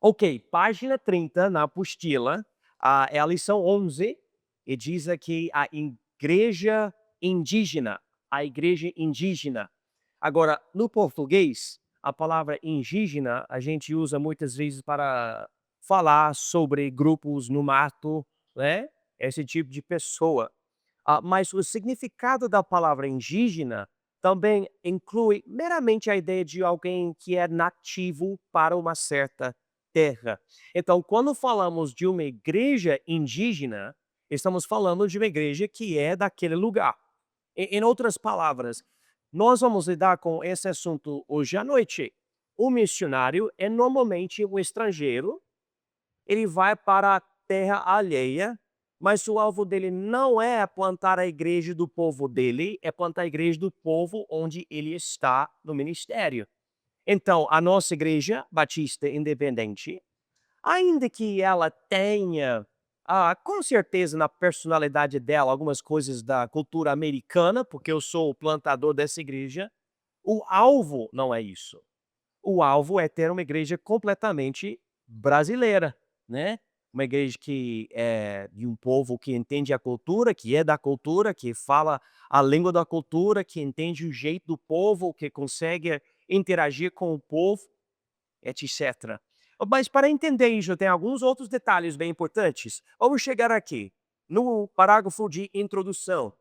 Ok, página 30 na apostila, é a lição 11 e diz aqui a igreja indígena. Agora, no português, a palavra indígena a gente usa muitas vezes para falar sobre grupos no mato, né? Esse tipo de pessoa. Mas o significado da palavra indígena também inclui meramente a ideia de alguém que é nativo para uma certa terra. Então, quando falamos de uma igreja indígena, estamos falando de uma igreja que é daquele lugar. Em outras palavras, nós vamos lidar com esse assunto hoje à noite. O missionário é normalmente um estrangeiro, ele vai para a terra alheia, mas o alvo dele não é plantar a igreja do povo dele, é plantar a igreja do povo onde ele está no ministério. Então, a nossa igreja batista independente, ainda que ela tenha, com certeza na personalidade dela, algumas coisas da cultura americana, porque eu sou o plantador dessa igreja, o alvo não é isso. O alvo é ter uma igreja completamente brasileira, né? Uma igreja que é de um povo que entende a cultura, que é da cultura, que fala a língua da cultura, que entende o jeito do povo, que consegue interagir com o povo, etc. Mas para entender isso, tem alguns outros detalhes bem importantes. Vamos chegar aqui, no parágrafo de introdução.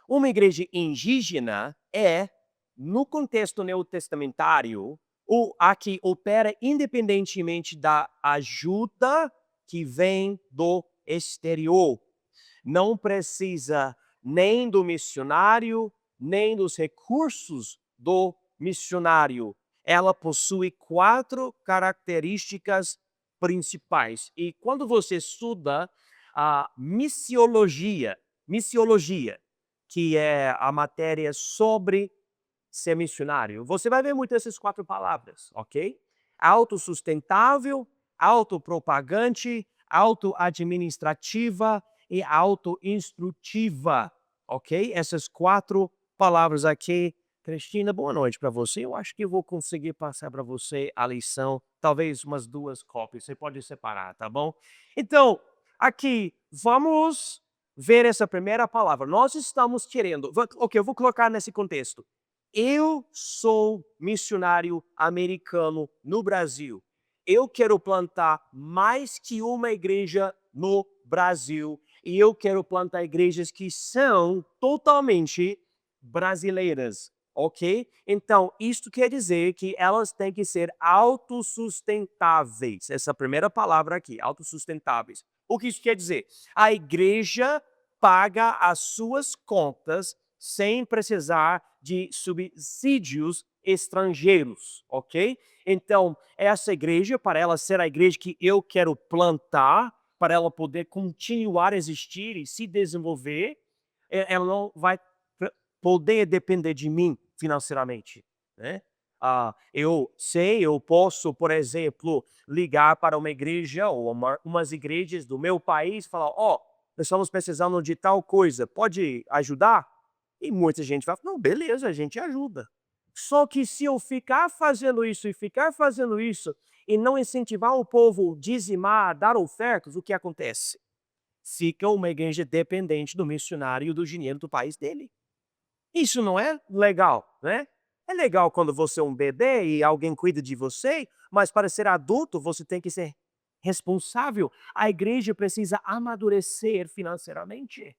Uma igreja indígena é, no contexto neotestamentário, a que opera independentemente da ajuda que vem do exterior. Não precisa nem do missionário, nem dos recursos do missionário. Ela possui 4 características principais. E quando você estuda a missiologia, que é a matéria sobre ser missionário, você vai ver muito essas 4 palavras, ok? Autossustentável, autopropagante, autoadministrativa e autoinstrutiva, ok? Essas 4 palavras aqui. Cristina, boa noite para você. Eu acho que eu vou conseguir passar para você a lição, talvez umas 2 cópias, você pode separar, tá bom? Então, aqui, vamos ver essa primeira palavra. Nós estamos querendo, ok, eu vou colocar nesse contexto. Eu sou missionário americano no Brasil. Eu quero plantar mais que uma igreja no Brasil e eu quero plantar igrejas que são totalmente brasileiras, ok? Então, isto quer dizer que elas têm que ser autossustentáveis. Essa primeira palavra aqui, autossustentáveis. O que isso quer dizer? A igreja paga as suas contas sem precisar de subsídios estrangeiros, ok? Então, essa igreja, para ela ser a igreja que eu quero plantar, para ela poder continuar a existir e se desenvolver, ela não vai poder depender de mim financeiramente, né? Eu sei, eu posso, por exemplo, ligar para uma igreja ou umas igrejas do meu país e falar, nós estamos precisando de tal coisa, pode ajudar? E muita gente vai falar, não, beleza, a gente ajuda. Só que se eu ficar fazendo isso e ficar fazendo isso e não incentivar o povo a dizimar, a dar ofertas, o que acontece? Fica uma igreja dependente do missionário e do dinheiro do país dele. Isso não é legal, né? É legal quando você é um bebê e alguém cuida de você, mas para ser adulto você tem que ser responsável. A igreja precisa amadurecer financeiramente.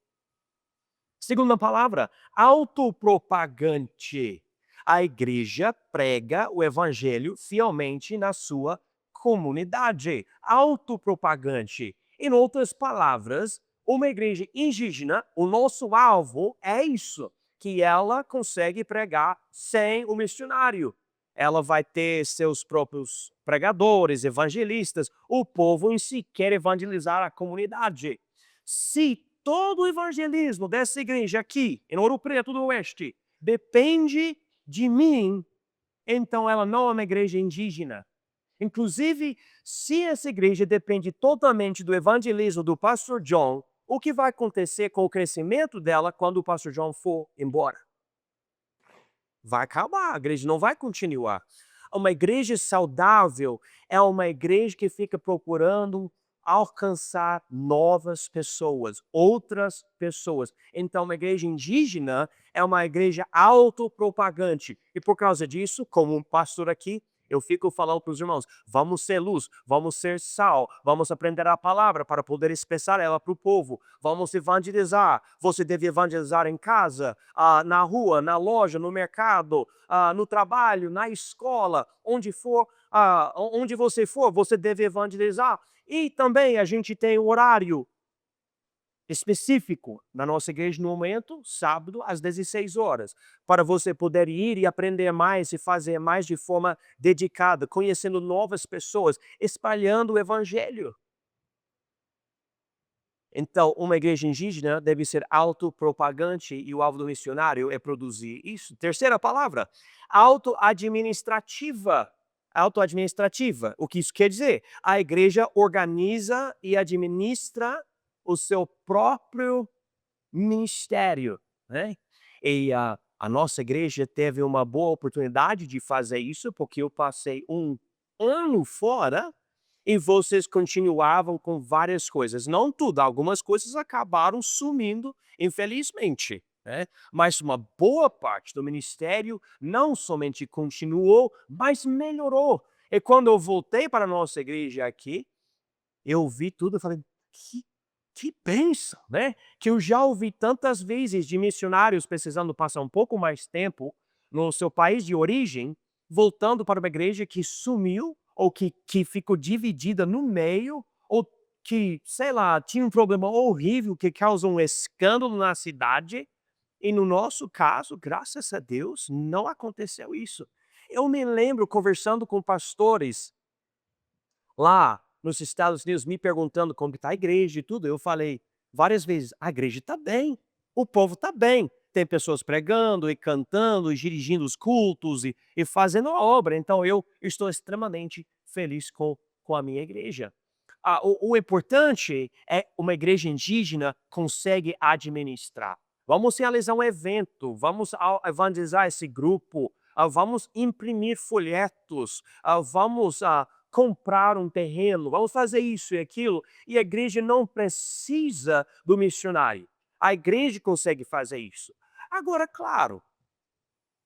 Segunda palavra, autopropagante. A igreja prega o evangelho fielmente na sua comunidade. Autopropagante. Em outras palavras, uma igreja indígena, o nosso alvo é isso, que ela consegue pregar sem o missionário. Ela vai ter seus próprios pregadores, evangelistas, o povo em si quer evangelizar a comunidade. Se todo o evangelismo dessa igreja aqui, em Ouro Preto do Oeste, depende de mim, então ela não é uma igreja indígena. Inclusive, se essa igreja depende totalmente do evangelismo do pastor John, o que vai acontecer com o crescimento dela quando o pastor John for embora? Vai acabar, a igreja não vai continuar. Uma igreja saudável é uma igreja que fica procurando alcançar novas pessoas, outras pessoas. Então, uma igreja indígena é uma igreja autopropagante. E por causa disso, como um pastor aqui, eu fico falando para os irmãos: vamos ser luz, vamos ser sal, vamos aprender a palavra para poder expressar ela para o povo, vamos evangelizar. Você deve evangelizar em casa, na rua, na loja, no mercado, no trabalho, na escola, onde for, onde você for, você deve evangelizar. E também a gente tem um horário específico na nossa igreja no momento, sábado, às 16 horas, para você poder ir e aprender mais e fazer mais de forma dedicada, conhecendo novas pessoas, espalhando o evangelho. Então, uma igreja indígena deve ser autopropagante e o alvo do missionário é produzir isso. Terceira palavra, autoadministrativa. Autoadministrativa. O que isso quer dizer? A igreja organiza e administra o seu próprio ministério, né? E a nossa igreja teve uma boa oportunidade de fazer isso, porque eu passei um ano fora e vocês continuavam com várias coisas. Não tudo, algumas coisas acabaram sumindo, infelizmente, né? Mas uma boa parte do ministério não somente continuou, mas melhorou. E quando eu voltei para a nossa igreja aqui, eu vi tudo e falei: "Que que bênção", né. Que eu já ouvi tantas vezes de missionários precisando passar um pouco mais tempo no seu país de origem, voltando para uma igreja que sumiu, ou que ficou dividida no meio, ou que, sei lá, tinha um problema horrível que causou um escândalo na cidade, e no nosso caso, graças a Deus, não aconteceu isso. Eu me lembro conversando com pastores lá nos Estados Unidos me perguntando como que tá a igreja e tudo, eu falei várias vezes: "A igreja está bem, o povo está bem, tem pessoas pregando e cantando e dirigindo os cultos e fazendo a obra, então eu estou extremamente feliz com a minha igreja". O importante é uma igreja indígena consegue administrar. Vamos realizar um evento, vamos evangelizar esse grupo, vamos imprimir folhetos, vamos comprar um terreno, vamos fazer isso e aquilo, e a igreja não precisa do missionário. A igreja consegue fazer isso. Agora, claro,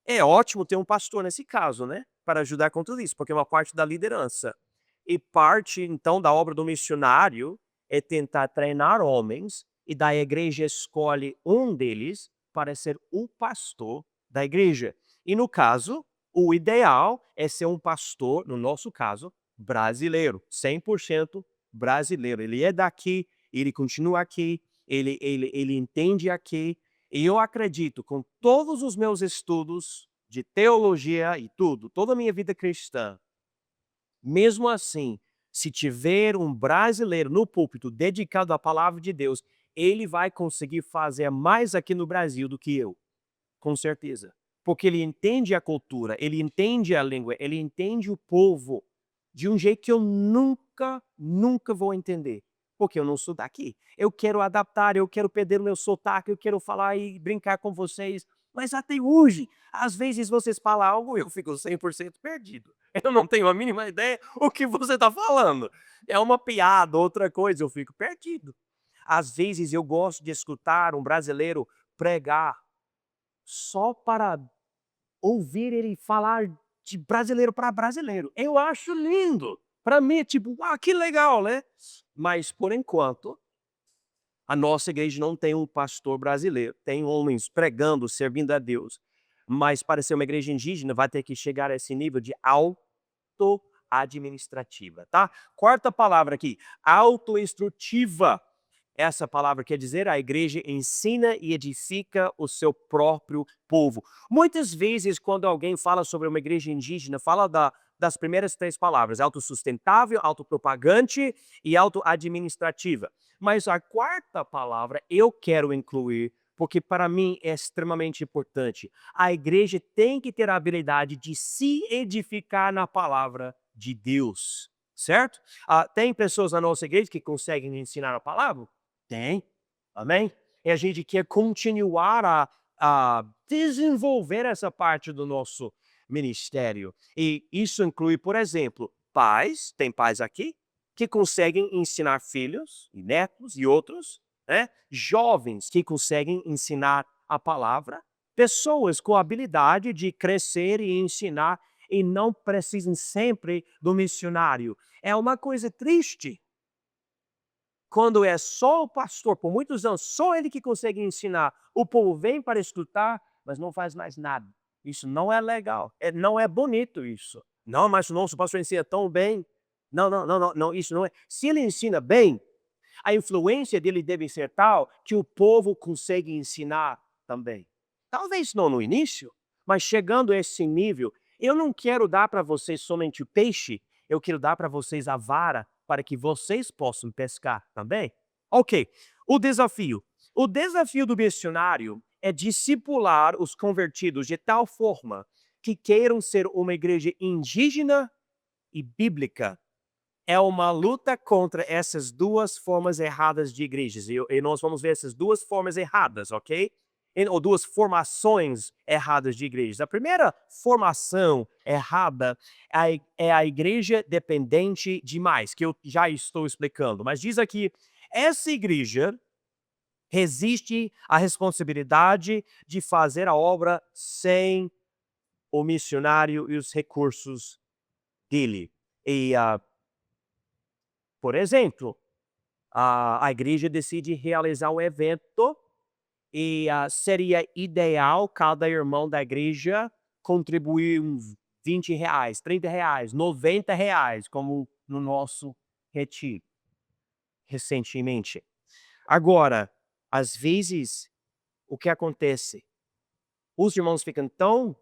é ótimo ter um pastor nesse caso, né? Para ajudar com tudo isso, porque é uma parte da liderança. E parte, então, da obra do missionário é tentar treinar homens, e daí a igreja escolhe um deles para ser o pastor da igreja. E no caso, o ideal é ser um pastor, no nosso caso, brasileiro, 100% brasileiro. Ele é daqui, ele continua aqui, ele entende aqui, e eu acredito, com todos os meus estudos de teologia e tudo, toda a minha vida cristã, mesmo assim, se tiver um brasileiro no púlpito dedicado à palavra de Deus, ele vai conseguir fazer mais aqui no Brasil do que eu, com certeza. Porque ele entende a cultura, ele entende a língua, ele entende o povo de um jeito que eu nunca, nunca vou entender. Porque eu não sou daqui. Eu quero adaptar, eu quero perder o meu sotaque, eu quero falar e brincar com vocês. Mas até hoje, às vezes vocês falam algo, eu fico 100% perdido. Eu não tenho a mínima ideia o que você está falando. É uma piada, outra coisa, eu fico perdido. Às vezes eu gosto de escutar um brasileiro pregar só para ouvir ele falar de brasileiro para brasileiro. Eu acho lindo. Para mim é tipo: "Uau, que legal", né. Mas por enquanto, a nossa igreja não tem um pastor brasileiro. Tem homens pregando, servindo a Deus. Mas para ser uma igreja indígena, vai ter que chegar a esse nível de auto-administrativa, tá. Quarta palavra aqui, autoinstrutiva. Essa palavra quer dizer a igreja ensina e edifica o seu próprio povo. Muitas vezes, quando alguém fala sobre uma igreja indígena, fala das primeiras três palavras: autossustentável, autopropagante e autoadministrativa. Mas a quarta palavra eu quero incluir, porque para mim é extremamente importante. A igreja tem que ter a habilidade de se edificar na palavra de Deus, certo? Tem pessoas na nossa igreja que conseguem ensinar a palavra? Tem, amém? E a gente quer continuar a desenvolver essa parte do nosso ministério. E isso inclui, por exemplo, pais, tem pais aqui, que conseguem ensinar filhos e netos e outros, né? Jovens que conseguem ensinar a palavra, pessoas com habilidade de crescer e ensinar e não precisam sempre do missionário. É uma coisa triste quando é só o pastor, por muitos anos, só ele que consegue ensinar. O povo vem para escutar, mas não faz mais nada. Isso não é legal, não é bonito isso. Não, mas o nosso pastor ensina tão bem. Não, não, não, não, não, isso não é. Se ele ensina bem, a influência dele deve ser tal que o povo consegue ensinar também. Talvez não no início, mas chegando a esse nível, eu não quero dar para vocês somente o peixe, eu quero dar para vocês a vara para que vocês possam pescar também. Ok, o desafio. O desafio do missionário é discipular os convertidos de tal forma que queiram ser uma igreja indígena e bíblica. É uma luta contra essas duas formas erradas de igrejas. E nós vamos ver essas duas formas erradas, ok? Ou duas formações erradas de igrejas. A primeira formação errada é a igreja dependente demais, que eu já estou explicando. Mas diz aqui, essa igreja resiste à responsabilidade de fazer a obra sem o missionário e os recursos dele. E por exemplo, a igreja decide realizar um evento e seria ideal cada irmão da igreja contribuir uns R$ 20, R$ 30, R$ 90, como no nosso retiro, recentemente. Agora, às vezes, o que acontece? Os irmãos ficam tão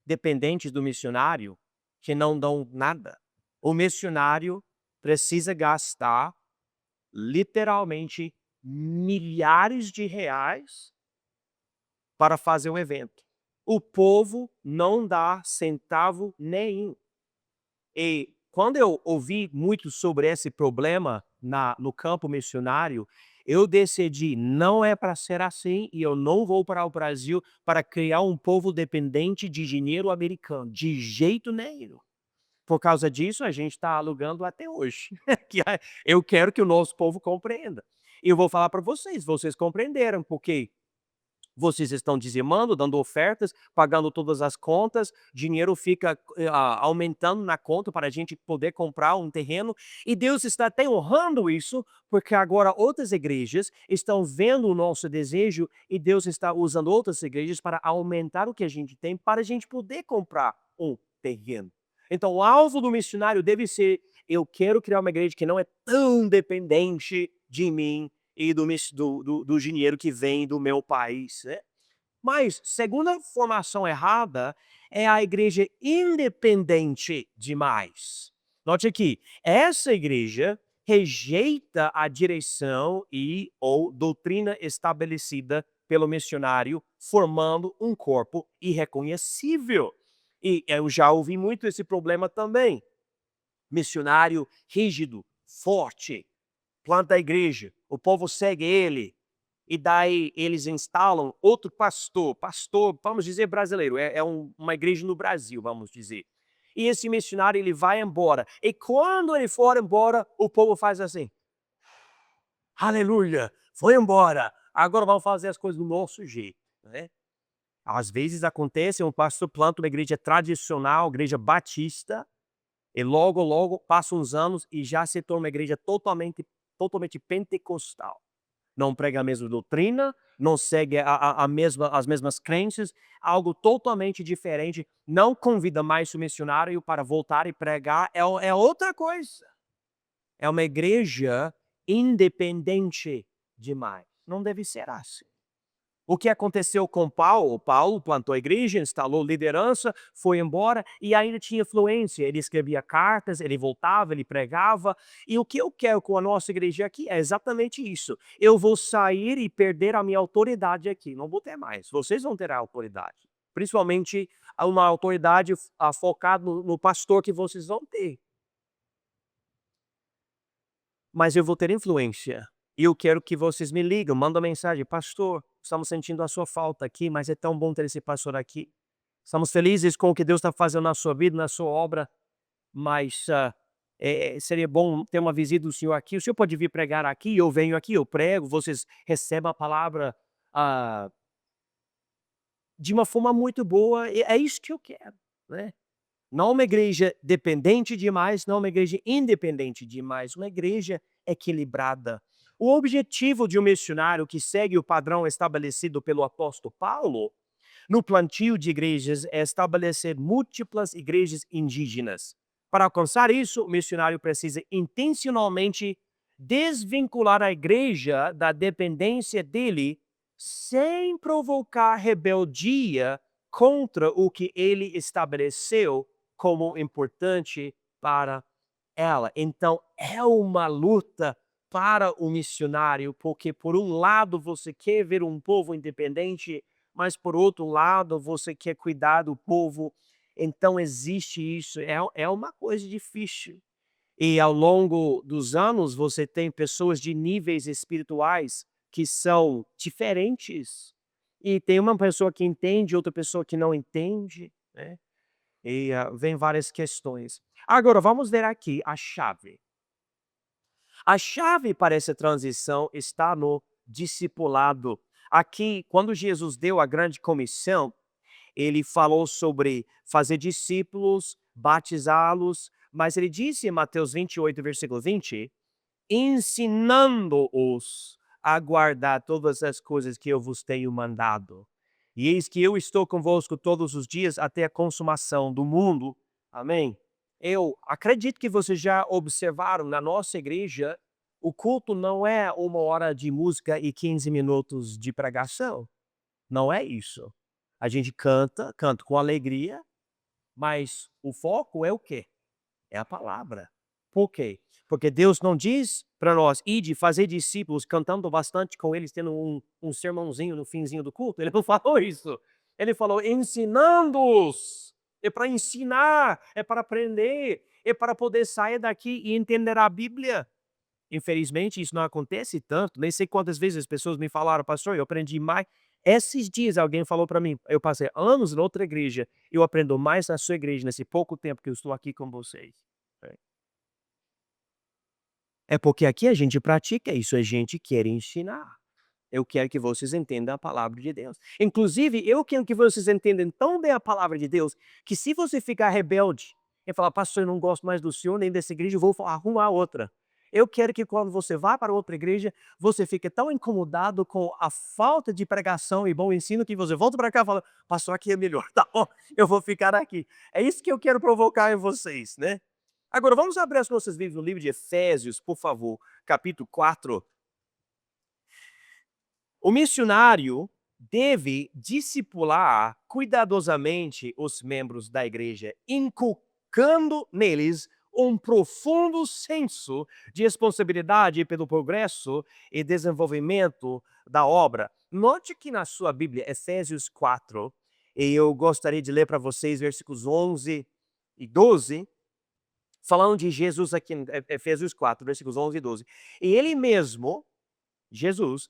dependentes do missionário que não dão nada. O missionário precisa gastar literalmente milhares de reais para fazer o evento. O povo não dá centavo nenhum. E quando eu ouvi muito sobre esse problema no campo missionário, eu decidi, não é para ser assim e eu não vou para o Brasil para criar um povo dependente de dinheiro americano, de jeito nenhum. Por causa disso, a gente está alugando até hoje. Eu quero que o nosso povo compreenda. E eu vou falar para vocês, vocês compreenderam, porque vocês estão dizimando, dando ofertas, pagando todas as contas, dinheiro fica aumentando na conta para a gente poder comprar um terreno, e Deus está até honrando isso, porque agora outras igrejas estão vendo o nosso desejo e Deus está usando outras igrejas para aumentar o que a gente tem para a gente poder comprar um terreno. Então, o alvo do missionário deve ser: eu quero criar uma igreja que não é tão dependente de mim e do dinheiro que vem do meu país, né? Mas, segunda formação errada é a igreja independente demais. Note aqui, essa igreja rejeita a direção e ou doutrina estabelecida pelo missionário, formando um corpo irreconhecível. E eu já ouvi muito esse problema também. Missionário rígido, forte, planta a igreja, o povo segue ele, e daí eles instalam outro pastor, vamos dizer brasileiro, uma igreja no Brasil, vamos dizer. E esse missionário, ele vai embora. E quando ele for embora, o povo faz assim: aleluia, foi embora, agora vamos fazer as coisas do nosso jeito, né? Às vezes acontece, um pastor planta uma igreja tradicional, igreja batista, e logo, logo, passam uns anos e já se torna uma igreja totalmente pentecostal. Não prega a mesma doutrina, não segue as mesmas crenças, algo totalmente diferente, não convida mais o missionário para voltar e pregar, é outra coisa. É uma igreja independente demais. Não deve ser assim. O que aconteceu com Paulo? Paulo plantou a igreja, instalou liderança, foi embora e ainda tinha influência. Ele escrevia cartas, ele voltava, ele pregava. E o que eu quero com a nossa igreja aqui é exatamente isso. Eu vou sair e perder a minha autoridade aqui. Não vou ter mais. Vocês vão ter a autoridade. Principalmente uma autoridade focada no pastor que vocês vão ter. Mas eu vou ter influência. E eu quero que vocês me ligam, mandam mensagem: pastor, estamos sentindo a sua falta aqui, mas é tão bom ter esse pastor aqui. Estamos felizes com o que Deus está fazendo na sua vida, na sua obra, mas seria bom ter uma visita do senhor aqui. O senhor pode vir pregar aqui, eu venho aqui, eu prego, vocês recebem a palavra ah, de uma forma muito boa. E é isso que eu quero, né? Não uma igreja dependente demais, não uma igreja independente demais, uma igreja equilibrada. O objetivo de um missionário que segue o padrão estabelecido pelo apóstolo Paulo no plantio de igrejas é estabelecer múltiplas igrejas indígenas. Para alcançar isso, o missionário precisa intencionalmente desvincular a igreja da dependência dele sem provocar rebeldia contra o que ele estabeleceu como importante para ela. Então, é uma luta para o missionário, porque por um lado você quer ver um povo independente, mas por outro lado você quer cuidar do povo. Então existe isso, é uma coisa difícil. E ao longo dos anos você tem pessoas de níveis espirituais que são diferentes. E tem uma pessoa que entende, outra pessoa que não entende, né? E vem várias questões. Agora vamos ver aqui a chave. A chave para essa transição está no discipulado. Aqui, quando Jesus deu a grande comissão, ele falou sobre fazer discípulos, batizá-los, mas ele disse em Mateus 28, versículo 20, ensinando-os a guardar todas as coisas que eu vos tenho mandado. E eis que eu estou convosco todos os dias até a consumação do mundo. Amém? Eu acredito que vocês já observaram na nossa igreja, o culto não é 1 hora de música e 15 minutos de pregação. Não é isso. A gente canta, canta com alegria, mas o foco é o quê? É a palavra. Por quê? Porque Deus não diz para nós, ide fazer discípulos cantando bastante com eles, tendo um sermãozinho no finzinho do culto. Ele não falou isso. Ele falou ensinando-os. É para ensinar, é para aprender, é para poder sair daqui e entender a Bíblia. Infelizmente, isso não acontece tanto. Nem sei quantas vezes as pessoas me falaram, pastor, eu aprendi mais. Esses dias alguém falou para mim, eu passei anos em outra igreja, eu aprendo mais na sua igreja nesse pouco tempo que eu estou aqui com vocês. É porque aqui a gente pratica isso, a gente quer ensinar. Eu quero que vocês entendam a palavra de Deus. Inclusive, eu quero que vocês entendam tão bem a palavra de Deus, que se você ficar rebelde e falar, pastor, eu não gosto mais do senhor, nem dessa igreja, eu vou arrumar outra. Eu quero que quando você vá para outra igreja, você fique tão incomodado com a falta de pregação e bom ensino que você volta para cá e fala, pastor, aqui é melhor, tá bom, eu vou ficar aqui. É isso que eu quero provocar em vocês, né? Agora, vamos abrir as nossas Bíblias no livro de Efésios, por favor, capítulo 4. O missionário deve discipular cuidadosamente os membros da igreja, inculcando neles um profundo senso de responsabilidade pelo progresso e desenvolvimento da obra. Note que na sua Bíblia, Efésios 4, e eu gostaria de ler para vocês versículos 11 e 12, falando de Jesus aqui em Efésios 4, versículos 11 e 12. E ele mesmo, Jesus,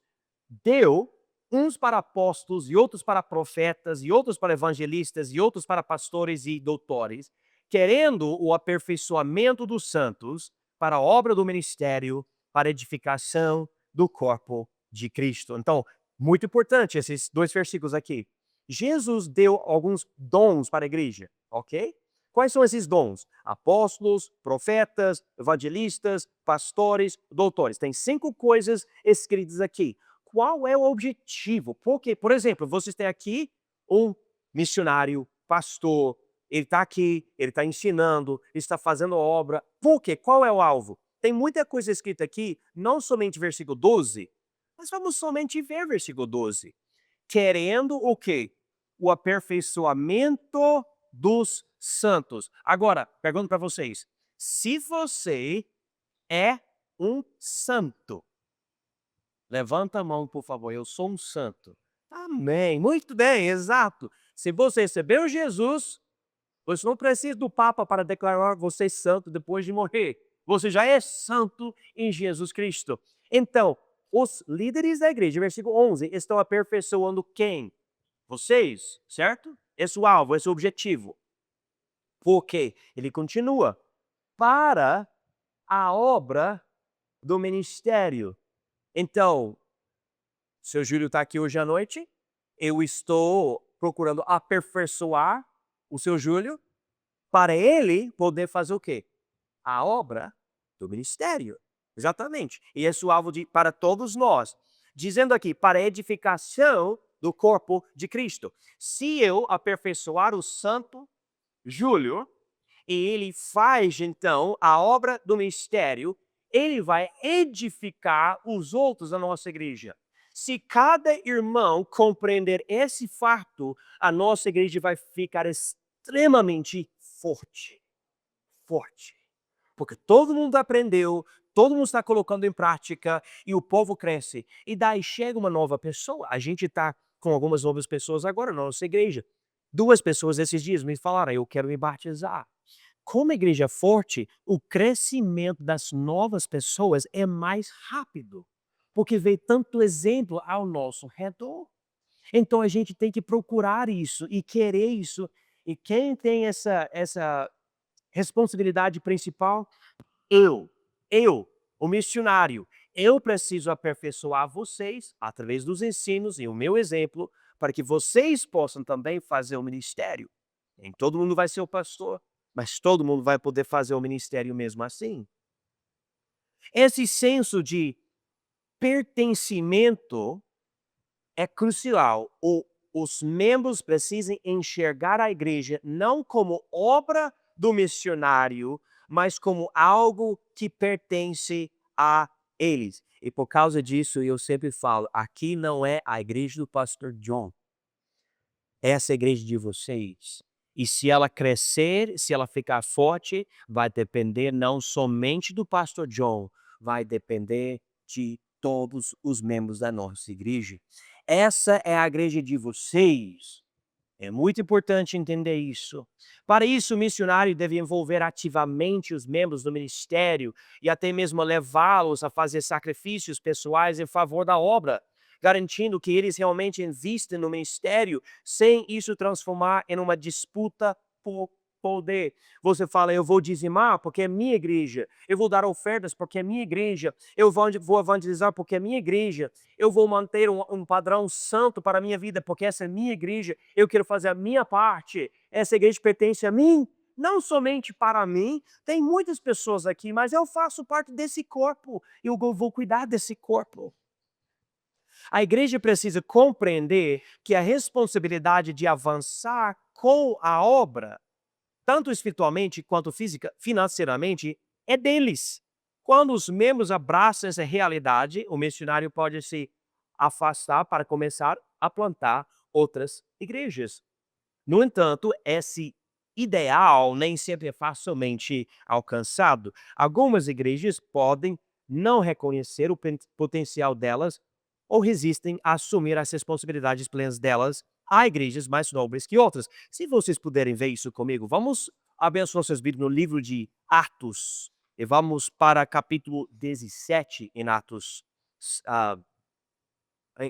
deu uns para apóstolos, e outros para profetas, e outros para evangelistas, e outros para pastores e doutores, querendo o aperfeiçoamento dos santos para a obra do ministério, para a edificação do corpo de Cristo. Então, muito importante esses dois versículos aqui. Jesus deu alguns dons para a igreja, ok? Quais são esses dons? Apóstolos, profetas, evangelistas, pastores, doutores. Tem 5 coisas escritas aqui. Qual é o objetivo? Porque, por exemplo, vocês têm aqui um missionário, pastor, ele está aqui, ele está ensinando, ele está fazendo obra. Por quê? Qual é o alvo? Tem muita coisa escrita aqui, não somente versículo 12, mas vamos somente ver versículo 12. Querendo o quê? O aperfeiçoamento dos santos. Agora, pergunto para vocês, se você é um santo, levanta a mão, por favor, eu sou um santo. Amém, muito bem, exato. Se você recebeu Jesus, você não precisa do Papa para declarar você santo depois de morrer. Você já é santo em Jesus Cristo. Então, os líderes da igreja, versículo 11, estão aperfeiçoando quem? Vocês, certo? esse alvo, esse objetivo. Porque ele continua, para a obra do ministério. Então, seu Júlio está aqui hoje à noite, eu estou procurando aperfeiçoar o seu Júlio para ele poder fazer o quê? A obra do ministério. Exatamente. E esse é o alvo para todos nós. Dizendo aqui, para a edificação do corpo de Cristo. Se eu aperfeiçoar o santo Júlio, e ele faz, então, a obra do ministério, ele vai edificar os outros da nossa igreja. Se cada irmão compreender esse fato, a nossa igreja vai ficar extremamente forte. Forte. Porque todo mundo aprendeu, todo mundo está colocando em prática e o povo cresce. E daí chega uma nova pessoa. A gente está com algumas novas pessoas agora na nossa igreja. 2 pessoas esses dias me falaram, eu quero me batizar. Como a igreja é forte, o crescimento das novas pessoas é mais rápido, porque vê tanto exemplo ao nosso redor. Então a gente tem que procurar isso e querer isso. E quem tem essa responsabilidade principal? Eu, o missionário. Eu preciso aperfeiçoar vocês através dos ensinos e o meu exemplo, para que vocês possam também fazer o ministério. Nem todo mundo vai ser o pastor, mas todo mundo vai poder fazer o ministério mesmo assim. Esse senso de pertencimento é crucial. Os membros precisam enxergar a igreja não como obra do missionário, mas como algo que pertence a eles. E por causa disso, eu sempre falo, aqui não é a igreja do pastor John. Essa é a igreja de vocês. E se ela crescer, se ela ficar forte, vai depender não somente do pastor John, vai depender de todos os membros da nossa igreja. Essa é a igreja de vocês. É muito importante entender isso. Para isso, o missionário deve envolver ativamente os membros do ministério e até mesmo levá-los a fazer sacrifícios pessoais em favor da obra, garantindo que eles realmente investem no ministério sem isso transformar em uma disputa por poder. Você fala, eu vou dizimar porque é minha igreja, eu vou dar ofertas porque é minha igreja, eu vou evangelizar porque é minha igreja, eu vou manter um padrão santo para a minha vida porque essa é minha igreja, eu quero fazer a minha parte, essa igreja pertence a mim, não somente para mim, tem muitas pessoas aqui, mas eu faço parte desse corpo, eu vou cuidar desse corpo. A igreja precisa compreender que a responsabilidade de avançar com a obra, tanto espiritualmente quanto financeiramente, é deles. Quando os membros abraçam essa realidade, o missionário pode se afastar para começar a plantar outras igrejas. No entanto, esse ideal nem sempre é facilmente alcançado. Algumas igrejas podem não reconhecer o potencial delas ou resistem a assumir as responsabilidades plenas delas. Há igrejas mais nobres que outras. Se vocês puderem ver isso comigo, vamos abençoar seus Bíblias no livro de Atos. E vamos para capítulo 17 em Atos, ah,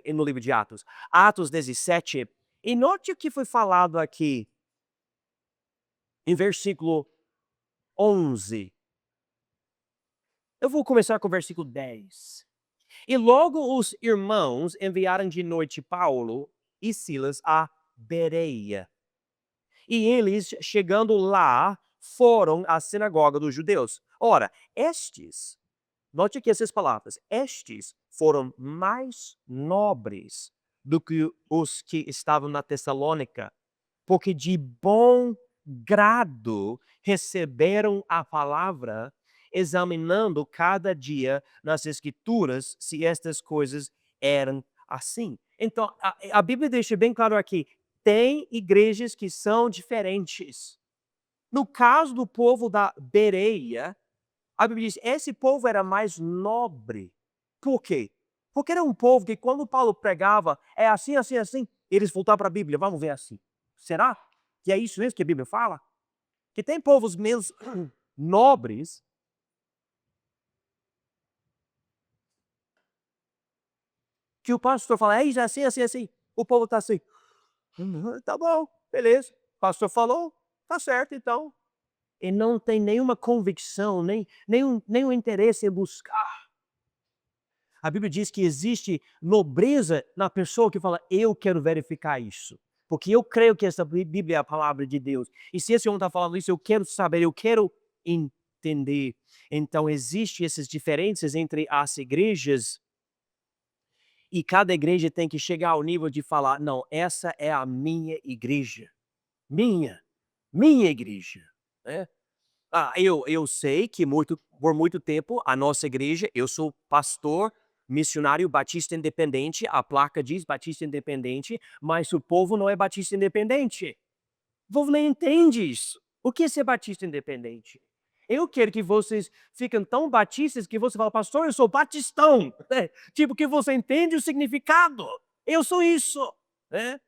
no livro de Atos. Atos 17. E note o que foi falado aqui em versículo 11. Eu vou começar com o versículo 10. E logo os irmãos enviaram de noite Paulo e Silas a Bereia. E eles, chegando lá, foram à sinagoga dos judeus. Ora, note aqui essas palavras, estes foram mais nobres do que os que estavam na Tessalônica, porque de bom grado receberam a palavra, examinando cada dia nas Escrituras se estas coisas eram assim. Então, a Bíblia deixa bem claro aqui: tem igrejas que são diferentes. No caso do povo da Bereia, a Bíblia diz: esse povo era mais nobre. Por quê? Porque era um povo que, quando Paulo pregava, é assim, assim, assim, eles voltavam para a Bíblia, vamos ver assim. Será que é isso mesmo que a Bíblia fala? Que tem povos menos nobres que o pastor fala, é isso, assim, assim, assim. O povo está assim, tá bom. beleza, o pastor falou, tá certo então. E não tem nenhuma convicção, nenhum interesse em buscar. A Bíblia diz que existe nobreza na pessoa que fala: "Eu quero verificar isso, porque eu creio que essa Bíblia é a palavra de Deus. E se esse homem está falando isso, eu quero saber, eu quero entender". Então existe essas diferenças entre as igrejas, e cada igreja tem que chegar ao nível de falar: "Não, essa é a minha igreja, minha, minha igreja", né. Eu sei que por muito tempo a nossa igreja, eu sou pastor missionário batista independente, a placa diz batista independente, mas o povo não é batista independente. O povo nem entende isso. O que é ser batista independente? Eu quero que vocês fiquem tão batistas que você fala: "Pastor, eu sou batistão", né, tipo que você entende o significado. Eu sou isso, né.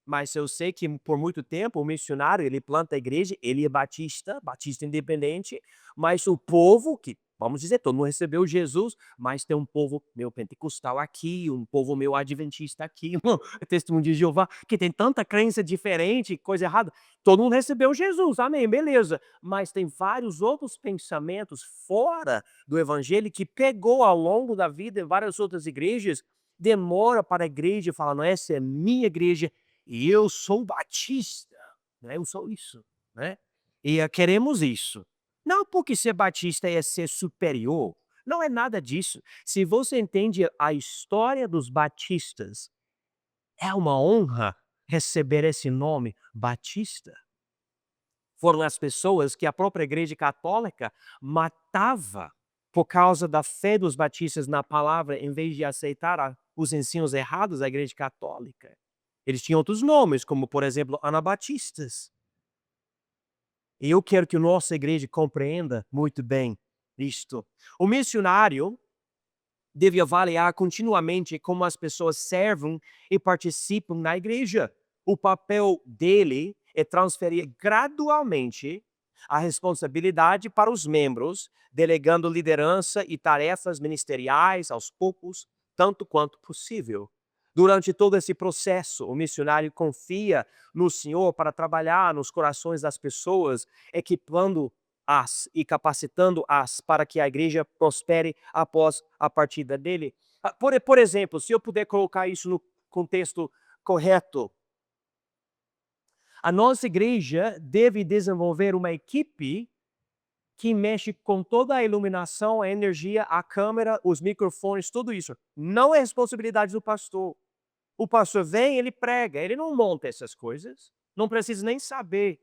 Mas eu sei que por muito tempo o missionário, ele planta a igreja, ele é batista, batista independente, mas o povo que, vamos dizer, todo mundo recebeu Jesus, mas tem um povo meu pentecostal aqui, um povo meu adventista aqui, testemunho de Jeová, que tem tanta crença diferente, coisa errada. Todo mundo recebeu Jesus, amém, beleza. Mas tem vários outros pensamentos fora do evangelho que pegou ao longo da vida em várias outras igrejas, demora para a igreja falar: "Não, essa é minha igreja, e eu sou batista, né, eu sou isso, né, e, queremos isso. Não porque ser batista é ser superior, não é nada disso. Se você entende a história dos batistas, é uma honra receber esse nome, batista. Foram as pessoas que a própria igreja católica matava por causa da fé dos batistas na palavra, em vez de aceitar os ensinos errados da igreja católica. Eles tinham outros nomes, como por exemplo, anabatistas. E eu quero que a nossa igreja compreenda muito bem isto. O missionário deve avaliar continuamente como as pessoas servem e participam na igreja. O papel dele é transferir gradualmente a responsabilidade para os membros, delegando liderança e tarefas ministeriais aos poucos, tanto quanto possível. Durante todo esse processo, o missionário confia no Senhor para trabalhar nos corações das pessoas, equipando-as e capacitando-as para que a igreja prospere após a partida dele. Por exemplo, se eu puder colocar isso no contexto correto, a nossa igreja deve desenvolver uma equipe que mexe com toda a iluminação, a energia, a câmera, os microfones, tudo isso. Não é responsabilidade do pastor. O pastor vem, ele prega, ele não monta essas coisas, não precisa nem saber.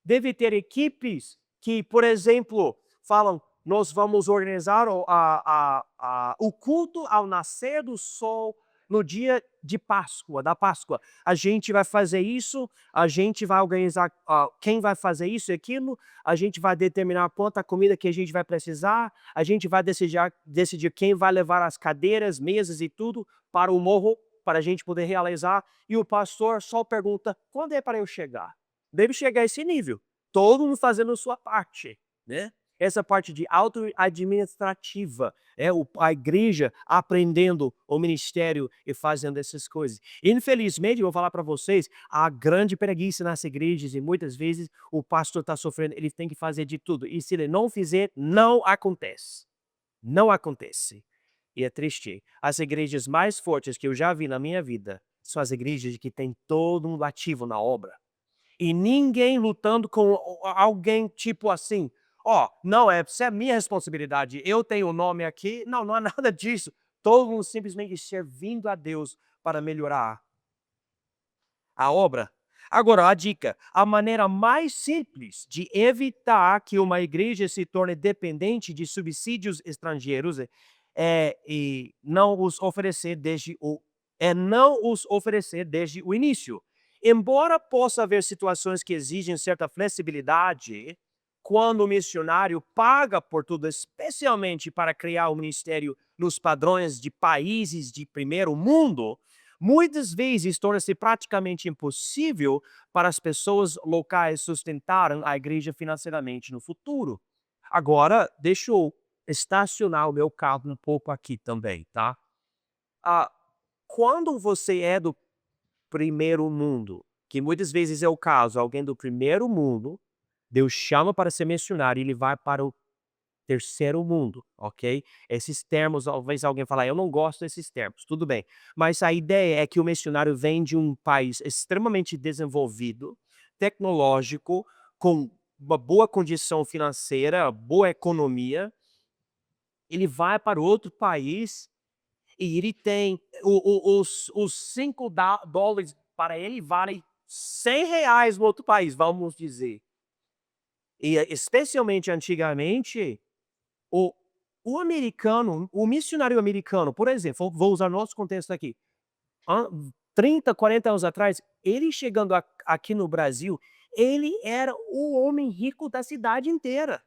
Deve ter equipes que, por exemplo, falam: nós vamos organizar o culto ao nascer do sol no dia de Páscoa, da Páscoa. A gente vai fazer isso, a gente vai organizar quem vai fazer isso e aquilo, a gente vai determinar quanta comida que a gente vai precisar, a gente vai decidir quem vai levar as cadeiras, mesas e tudo para o morro, para a gente poder realizar, e o pastor só pergunta: quando é para eu chegar? Deve chegar a esse nível, todo mundo fazendo a sua parte, né. Essa parte de auto-administrativa, a igreja aprendendo o ministério e fazendo essas coisas. Infelizmente, eu vou falar para vocês, há grande preguiça nas igrejas e muitas vezes o pastor está sofrendo, ele tem que fazer de tudo, e se ele não fizer, não acontece. Não acontece. E é triste. As igrejas mais fortes que eu já vi na minha vida são as igrejas que têm todo mundo ativo na obra. E ninguém lutando com alguém tipo assim: "Ó, não, isso é minha responsabilidade, eu tenho o nome aqui". Não, não há nada disso. Todo mundo simplesmente servindo a Deus para melhorar a obra. Agora, a dica: a maneira mais simples de evitar que uma igreja se torne dependente de subsídios estrangeiros não os oferecer desde o início. Embora possa haver situações que exigem certa flexibilidade, quando o missionário paga por tudo, especialmente para criar o ministério nos padrões de países de primeiro mundo, muitas vezes torna-se praticamente impossível para as pessoas locais sustentarem a igreja financeiramente no futuro. Agora, deixa eu estacionar o meu carro um pouco aqui também, tá? Ah, quando você é do primeiro mundo, que muitas vezes é o caso, alguém do primeiro mundo, Deus chama para ser missionário e ele vai para o terceiro mundo, ok? Esses termos, talvez alguém falar, eu não gosto desses termos, tudo bem. Mas a ideia é que o missionário vem de um país extremamente desenvolvido, tecnológico, com uma boa condição financeira, boa economia, ele vai para outro país e ele tem os $5 para ele vale R$ 100 no outro país, vamos dizer. E especialmente antigamente, o o americano, o missionário americano, por exemplo, vou usar nosso contexto aqui, hã, 30, 40 anos atrás, ele chegando aqui no Brasil, ele era o homem rico da cidade inteira.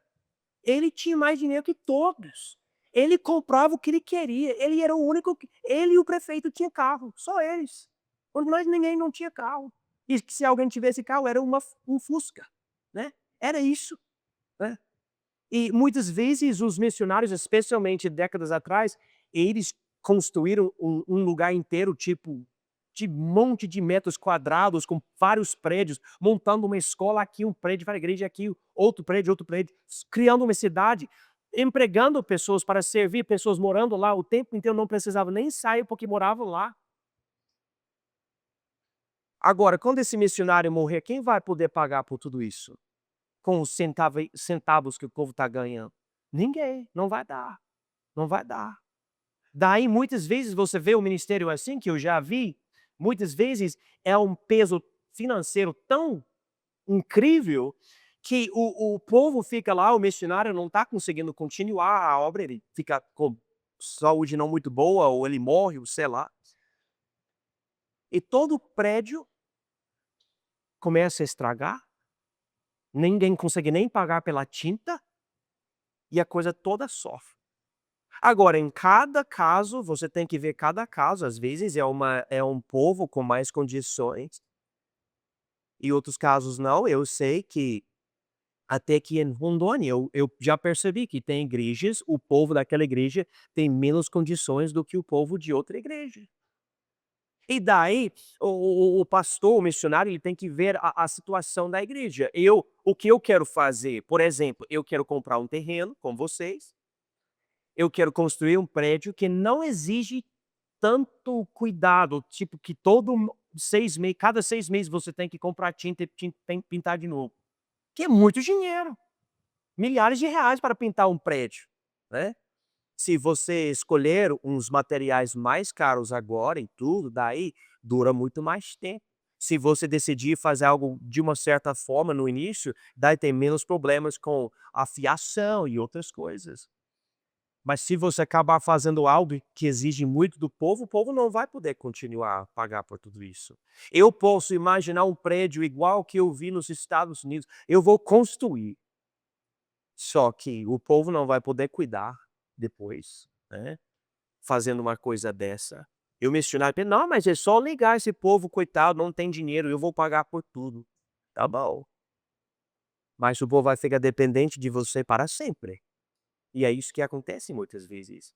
Ele tinha mais dinheiro que todos. Ele comprava o que ele queria, ele era o único que ele e o prefeito tinha carro, só eles. Mais ninguém não tinha carro. E que se alguém tivesse carro era um Fusca, né. Era isso, né. E muitas vezes os missionários, especialmente décadas atrás, eles construíram um lugar inteiro, tipo, de monte de metros quadrados, com vários prédios, montando uma escola aqui, um prédio para a igreja aqui, outro prédio, criando uma cidade, empregando pessoas para servir, pessoas morando lá o tempo inteiro, não precisavam nem sair porque moravam lá. Agora, quando esse missionário morrer, quem vai poder pagar por tudo isso? Com os centavos que o povo está ganhando? Ninguém, não vai dar, não vai dar. Daí muitas vezes você vê o ministério assim, que eu já vi, muitas vezes é um peso financeiro tão incrível, que o povo fica lá, o missionário não está conseguindo continuar a obra, ele fica com saúde não muito boa, ou ele morre, ou sei lá. E todo o prédio começa a estragar, ninguém consegue nem pagar pela tinta, e a coisa toda sofre. Agora, em cada caso, você tem que ver cada caso, às vezes é um povo com mais condições, e outros casos não. Eu sei que até que em Rondônia, eu já percebi que tem igrejas, o povo daquela igreja tem menos condições do que o povo de outra igreja. E daí, o pastor, o missionário, ele tem que ver a situação da igreja. O que eu quero fazer, por exemplo, eu quero comprar um terreno com vocês, eu quero construir um prédio que não exige tanto cuidado, tipo que todo 6 meses, cada 6 meses você tem que comprar tinta e pintar de novo, que é muito dinheiro, milhares de reais para pintar um prédio, né. Se você escolher uns materiais mais caros agora e tudo, daí dura muito mais tempo. Se você decidir fazer algo de uma certa forma no início, daí tem menos problemas com a fiação e outras coisas. Mas se você acabar fazendo algo que exige muito do povo, o povo não vai poder continuar a pagar por tudo isso. Eu posso imaginar um prédio igual que eu vi nos Estados Unidos, eu vou construir, só que o povo não vai poder cuidar depois, né, fazendo uma coisa dessa. E o missionário pensa: "Não, mas é só ligar, esse povo coitado não tem dinheiro, eu vou pagar por tudo". Tá bom, mas o povo vai ficar dependente de você para sempre. E é isso que acontece muitas vezes.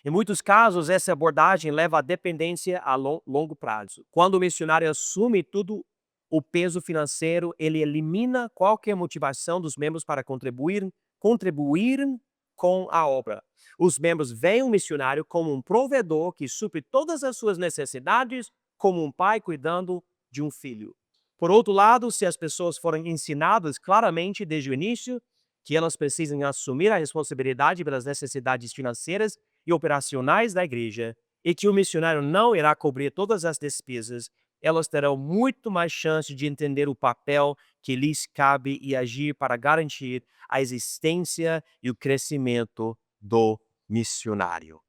Em muitos casos, essa abordagem leva à dependência a longo prazo. Quando o missionário assume tudo o peso financeiro, ele elimina qualquer motivação dos membros para contribuir com a obra. Os membros veem o missionário como um provedor que supre todas as suas necessidades, como um pai cuidando de um filho. Por outro lado, se as pessoas forem ensinadas claramente desde o início que elas precisam assumir a responsabilidade pelas necessidades financeiras e operacionais da igreja, e que o missionário não irá cobrir todas as despesas, elas terão muito mais chance de entender o papel que lhes cabe e agir para garantir a existência e o crescimento do missionário.